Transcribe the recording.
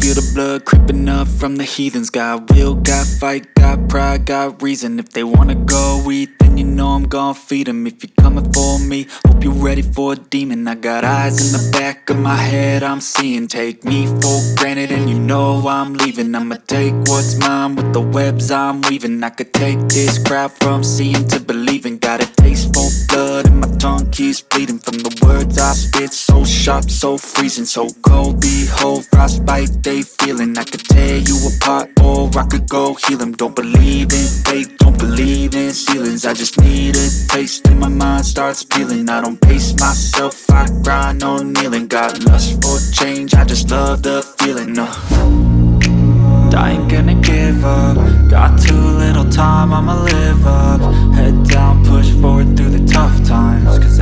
feel the blood creeping up from the heathens. Got will, got fight, got pride, got reason. If they wanna go eat, then you know I'm gon' feed them. If you're coming for me, hope you're ready for a demon. I got eyes in the back of my head, I'm seeing. Take me for granted and you know I'm leaving. I'ma take what's mine with the webs I'm weaving. I could take this crowd from seeing to believing. Got a taste for blood and my tongue keeps bleeding from the words I spit. So sharp, so freezing, so cold. Behold, frostbite they feeling. I could tear you apart or I could go heal them. Don't believe in fate, don't believe in ceilings. I just need a taste and my mind starts peeling. I don't pace myself, I grind on kneeling. Got lust for change, I just love the feeling. I ain't gonna give up. Got too little time, I'ma live up. Head down, push forward through the tough times, 'cause